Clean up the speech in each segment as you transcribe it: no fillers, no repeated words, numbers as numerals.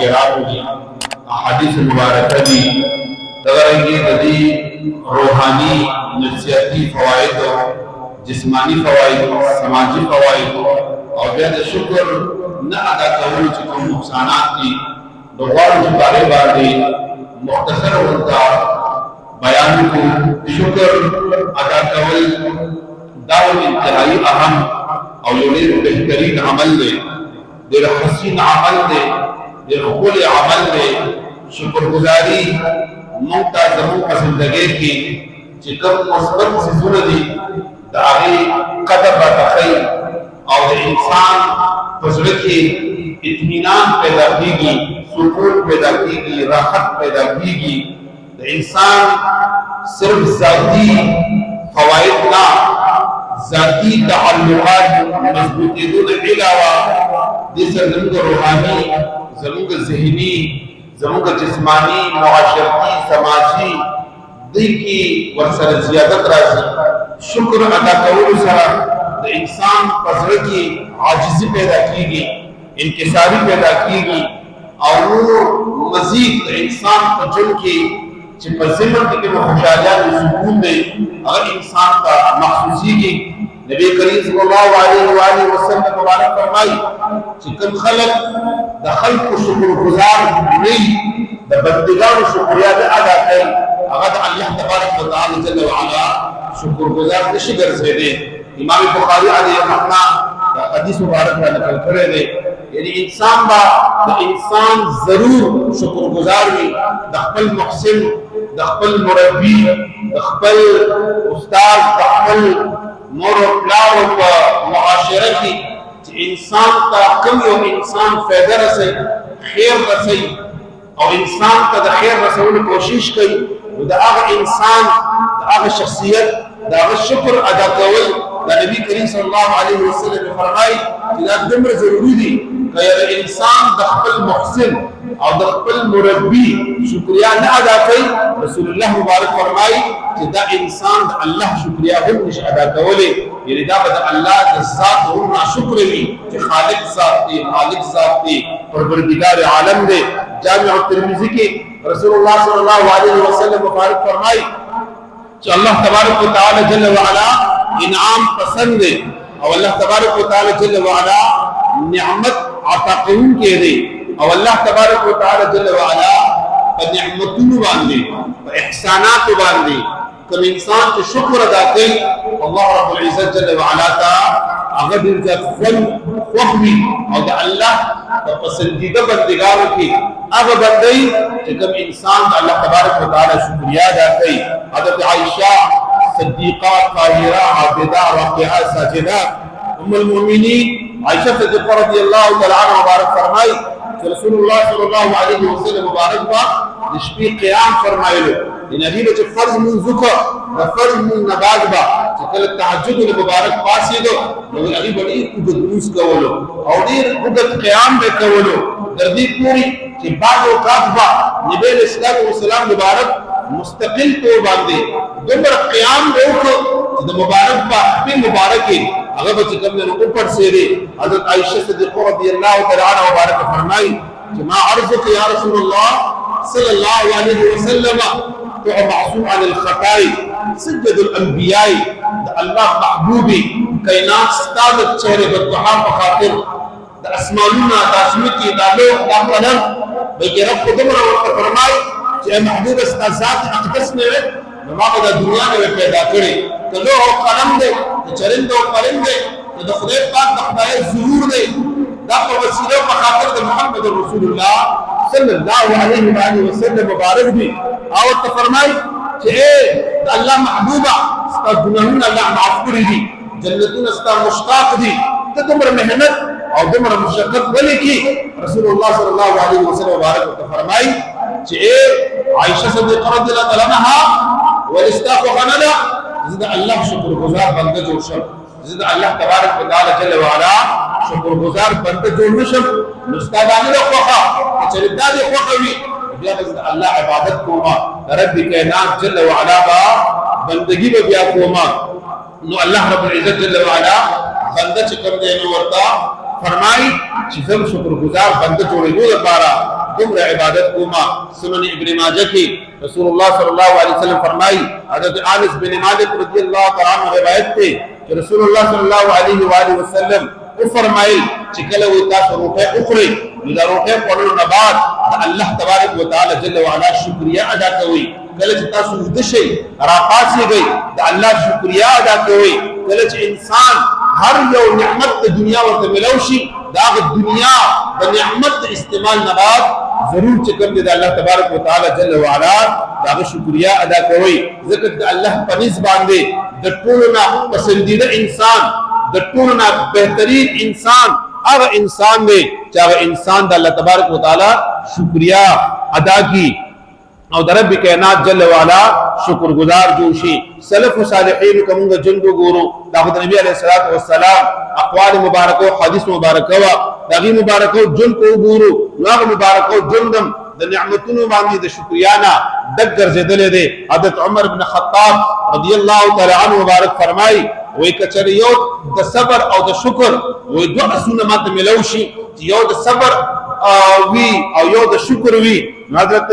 واقعات دي احادیث مبارکه دي دغرنګي د دې روحاني نفسیاتي فواید جسمانی فواید سماجی فواید او بیا د شکر نه ادا کول چې کوم نقصانات دي د غواړو چې باره باندې مختصر ورته بیان کو شکر ادا کول دا انتهایی اهم او یو ډېر بهترین عمل دی ډېر حسین عمل دی ډېر ښکلی عمل دی شکرګزاري موږ ته زموږ په زندګۍ کې چې کوم مثبت څیزونه دي د هغې قدر راته ښیي او د انسان په زړه کې اطمینان پیدا کېږي سکون پیدا کېږي راحت پیدا کېږي د انسان صرف ذاتي فواید نه ذاتی تعلقات مضبوطېدو نه علاوه دې سره زموږ روحاني زموږ ذهني زموږ جسمانی معاشرتي سماجي دې کې ورسره زیادت راځي شکر ادا کولو سره د انسان په زړه کې عاجزي پیدا کېږي انکساري پیدا کېږي او نور مزید د انسان په ژوند کې چې په ذهن کې کوم خوشحالي او سکون دی هغه انسان ته محسوسېږي نبی کریم صلی الله علیه و آله وسلم مبارک فرمایي چې کوم خلک د خلقو شکرګزار نه د بندګانو شکریا نه ادا کوي هغه د الله تبارک وتعالى جل وعلا شکرګزار نشي ګرځېدی امام بخاری علیه رحمه دا حدیث مبارک را نقل کړی دی یعنی انسان با د انسان ضرور شکرګزار وي د خپل محسن د خپل مربي د خپل استاد د خپل مور او پلار په معاشره کې چې انسان ته کوم یو انسان فایده رسوي خیر رسوي او انسان ته د خیر رسولو کوشش کوي نو د هغه انسان د هغه شخصیت د هغه شکر ادا کول د نبی کریم صلی الله علیه وسلم فرمایي چې دا دومره ضروري دي که یو انسان د خپل محسن او د خپل مربي شکریا نه ادا کوي رسول الله مبارک فرمایي چې دا انسان د الله شکریا هم نشي ادا کولی یعنی دا به د الله د ذات هم ناشکر وي چې خالق ذات دی مالک ذات دی پروردگار عالم دی جامع الترمذی کې رسول الله صلی الله علیه وسلم مبارک فرمایي چې الله تبارک وتعالى جل وعلا انعام پسند دی او الله تبارک وتعالى جل وعلا نعمت عطا قوم کې دی او الله تبارک وتعالى جل وعلا په نعمتونو باندې په احسانات باندې کوم انسان چې شکر ادا کوي الله رب العزت جل وعلا ته هغه ډېر زیات خوښوي او د الله په پسندیده بندګانو کې هغه بندي چې کوم انسان د الله تبارک وتعالى شکریا ادا کوي حضرت عائشہ صدیقہ طاهرہ عابدہ راکعہ ساجدہ ام المؤمنین عائشہ صدیقہ رضی اللہ تعالی عنہا مبارک فرمائی کہ رسول اللہ صلی اللہ علیہ وسلم مبارک با نشبی قیام فرمائلو نبی نے فرض من ذکر و فرض من نباز با چکل تحجد مبارک پاسی دو نبی علی بڑی قدر دوس کولو اور دیر قدر قیام بے کولو دردی پوری کہ بعد اوقات با نبی علیہ السلام مبارک مستقل تو باندے دمر قیام روکو د مبارک با خپل مبارکی هغه به کوم نه اوپر سیری حضرت عائشہ صدیقہ رضی اللہ تعالی عنہا مبارک فرمائی کہ ما عرضك یا رسول اللہ صلی اللہ علیہ وسلم تو معصوم عن الخطائی سجد الانبیاء اللہ محبوبی کائنات استاد چہرے بدوحا بخاطر د اسمانونه د اسمکی د لوح د قلم بلکې رب دمر فرمای چې محبوب استاد ذات اقدس نه ما په دنیا کې پیدا کړی ته لوح قلم دې چرند او قلم دې د خدای پاک د خدای ظهور دې دا په وسیله په خاطر د محمد رسول الله صلی الله علیه و آله وسلم مبارک دی او ته فرمای چې الله محبوبا ستاسو ګناهونه الله معاف کړی دي جنتونه ستاسو مشتاق دي ته دومره مهنت او دومره مشقت ولې کی رسول الله صلی الله علیه وسلم مبارک ته فرمای چې عائشہ صدیقہ رضی الله تعالی عنها والاستاق غندا زید الله شکر گزار بنده جوړ شو زید الله تبارک وتعالى جل وعلا شکر گزار بنده جوړ نشم مستعدانه خوخه چې دا دې خوخوي بیا د الله عبادت کوما رب کائنات جل وعلا با بندگی به بیا کوما نو الله رب العزت جل وعلا بنده چې کوم دی نو ورتا فرمای چې زم شکر گزار بنده جوړېدو لپاره तुमरा इबादत कोमा। सुनन इब्न माजा की रसूलुल्लाह सल्लल्लाहु अलैहि वसल्लम फरमाई, हजरत अनस बिन मालिक रदियल्लाहु तआला अन्हु रिवायत थे कि रसूलुल्लाह सल्लल्लाहु अलैहि वसल्लम वो फरमाई कि कल वो तास रोटे उखरे दा रोटे पड़ो न बाद अल्लाह तबारक व तआला जल्ल व अला शुक्रिया अदा कई। कल तास उदशे रापासी गई दा अल्लाह शुक्रिया अदा कई। कल इंसान हर यो नेमत दुनिया व मिलौशी दाग दुनिया द नेमत इस्तेमाल नबाद जरूर चकम दे अल्लाह तबारक व तआला जल्ल व अला दाग शुक्रिया अदा कई। ज़िक्र अल्लाह पनिस बांधे द टोलना पसंदीदा इंसान द टोलना बेहतरीन इंसान अब इंसान ने चाहे इंसान द अल्लाह तबारक व तआला शुक्रिया अदा की और रब कायनात जल्ल व अला शुक्रगुजार जोशी। सलफ व सालिहीन कमुंगा जुंदो गोरो दाऊद नबी अलैहिस्सलातु वस्सलाम अक़वाल मुबारक व हदीस मुबारक व दागी मुबारक जुन को गोरो नाग मुबारक जुंदम द निअमतुन मांगी द शुक्रियाना दगर जदले दे। हज़रत उमर इब्न खत्ताब रदियल्लाहु तआला अन्हु मुबारक फरमाई वो कचरियो द सबर और द शुक्र वो दो असुन मत मिलौशी यो द सबर वी और यो द शुक्र वी। हज़रत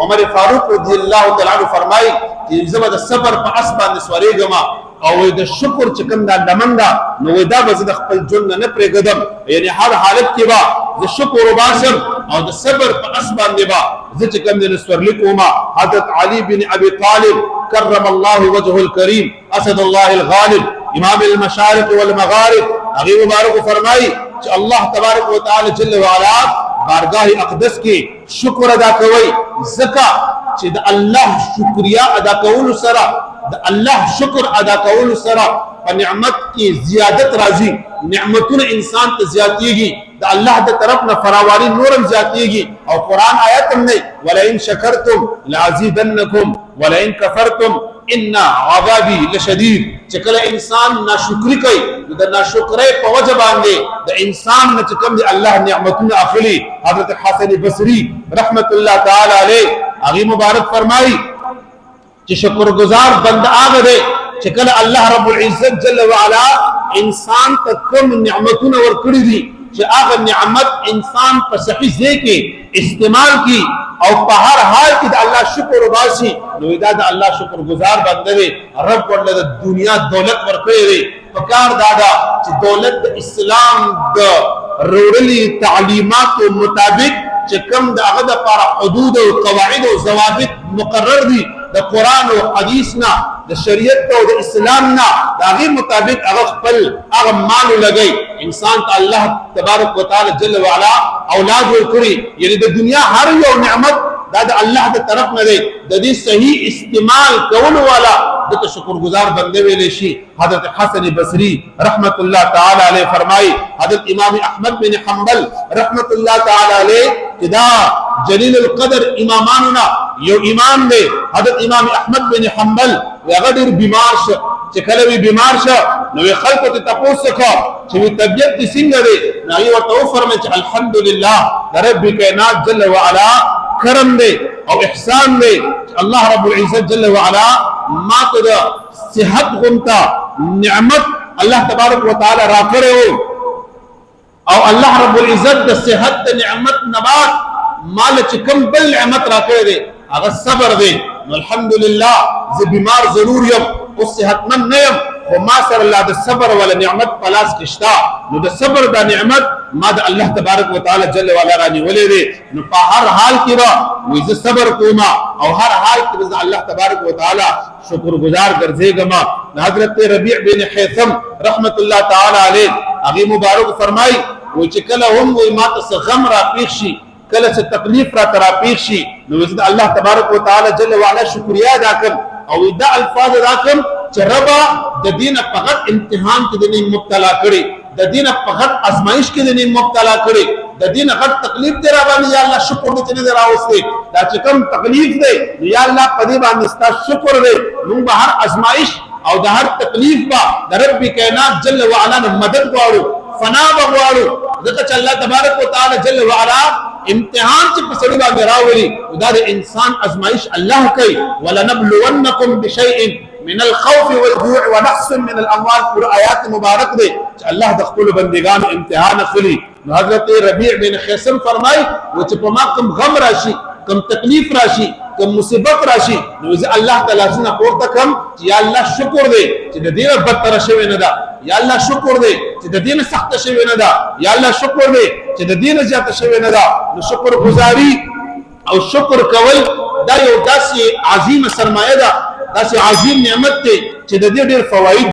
उमर फारूक रदियल्लाहु तआला अन्हु फरमाई कि जब सबर पर असबान स्वरेगमा और द शुक्र चिकंदा दमंदा नो वदा बजद खपल जुन न प्रेगदम यानी हर हालत के बा द शुक्र बासम और द सबर पर असबान देबा ज चिकंदे न स्वरलिकोमा। हज़रत अली बिन अबी तालिब करमल्लाहु वजहुल करीम असदुल्लाहिल गालिब इमाम अल मशारिक वल मगारिब अगी मुबारक फरमाई कि अल्लाह तबारक व तआला जल्ल व अला बारगाह अक़दस की शुक्र अदा कवई ज़का च द अल्लाह शुक्रिया अदा कौल सरा द अल्लाह शुक्र अदा कौल सरा पर नेमत की जियादत राजी नेमतुन इंसान ते ज्यादतीगी द अल्लाह द तरफ न फरावारी नूरम ज्यादतीगी। और कुरान आयत में वला इन शकरतुम लाज़ीदन्नकुम वला इन कफरतुम इन्ना अज़ाबी लशदीद चकल इंसान ना शुक्री कई द ना शुक्रे पवज बांधे द इंसान न चकम दे अल्लाह नेमतुन अखली। हज़रत हसन बसरी रहमतुल्लाह तआला अलैह अगी मुबारक फरमाई कि शुक्रगुजार बंदा आग दे चकल अल्लाह रब्बुल इज्जत जल्ल व अला इंसान तकम नेमतुन और कड़ी दी कि आग नेमत इंसान पर सही जे के इस्तेमाल की और पहाड़ हाल की अल्लाह शुक्र बासी नोइदा द अल्लाह शुक्रगुजार बंदे रब वल्द दुनिया दौलत वर करे पकार दादा कि दौलत इस्लाम द रोडली तालीमात के मुताबिक चकम द अगद पर हदूद और कवाइद और ज़वाबित मुकर्रर दी द कुरान और हदीस ना द शरीयत और द इस्लाम ना दागी मुताबिक अगर पल अगर मान लगई इंसान का अल्लाह तबारक व तआला जल्ल व अला औलाद वर करी यानी द दुनिया हर यो नेमत दादा अल्लाह द तरफ न दे ददी सही इस्तेमाल कौन वाला द शुक्रगुजार बंदे वेले शी। हज़रत हसन बसरी रहमतुल्लाह तआला अलैह फरमाई हज़रत इमाम अहमद बिन हंबल रहमतुल्लाह तआला अलैह किदा जलील कदर इमामानुना यो इमाम दे हज़रत इमाम अहमद बिन हंबल वगैर बीमार श चकले भी बीमार श नवे खल्क ते तपोस सखा छवि तबियत दी सिंग दे नई व तो फरमाए अल्हम्दुलिल्लाह रब कायनात जल्ल व अला करम दे और एहसान दे अल्लाह रब्बुल इज्जत जल्ल व अला मा तो सेहत गुमता नेमत अल्लाह तबारक व तआला रा करे हो और अल्लाह रब्बुल इज्जत द सेहत नेमत नबात माल चिकम बल नेमत रा करे दे अगर सब्र दे अल्हम्दुलिल्लाह ज बीमार जरूर यम उस सेहतमंद नयम वो मासर अल्लाह द सब्र वाला नेमत पलास किश्ता नो द सब्र दा नेमत मा द अल्लाह तबारक व तआला जल्ल व अला रानी वले दे नो पा हर हाल की वा वो ज सब्र कोमा और हर हाल की ज अल्लाह तबारक व तआला शुक्रगुजार गर्जेगमा। हज़रत रबी बिन हैसम रहमतुल्लाह तआला अलैह अगी मुबारक फरमाई वो चकल हम वो मात से गम रा पीखशी कल से तकलीफ रा तरा पीखशी नो ज अल्लाह तबारक व तआला जल्ल व अला शुक्रिया अदा कर और इदा अल्फाज राकम चरबा द दीन फकत इम्तिहान के दिन मुब्तला करे द दीन फकत आजमाइश के दिन मुब्तला करे द दीन हर तकलीफ दे रहा बानी या अल्लाह शुक्र दे चने दे रहा उससे ताकि कम तकलीफ दे या अल्लाह पदे बानी इसका शुक्र दे नुं बाहर आजमाइश और हर तकलीफ बा रब कायनात जल्ल व अला ने मदद वाड़ो फना बगवाड़ो जत अल्लाह तबारक व तआला जल्ल व अला इम्तिहान से पसड़ी बांधे रावली उधर इंसान आजमाइश अल्लाह कई वला नबलुवन्नकुम बिशैइन من الخوف والجوع ونقص من الاموال پر آیات مبارک دے اللہ د خپل بندگان امتحان اخلي. نو حضرت ربيع بن خیسم فرمای و چې په ما کوم غم راشي، کوم تکلیف راشي، کوم مصیبت راشي، نو زه الله تعالی څخه پورته کوم چې یا الله شکر دې چې د دې بدتر شوی نه ده، یا الله شکر دې چې د دې سخت شوی نه ده، یا الله شکر دې چې د دې زیات شوی نه ده. نو شکر گزاري او شکر کول دا یو داسې عظیمه سرمایه ده، داسې عظیم نعمت دی چې د دې ډېر فواید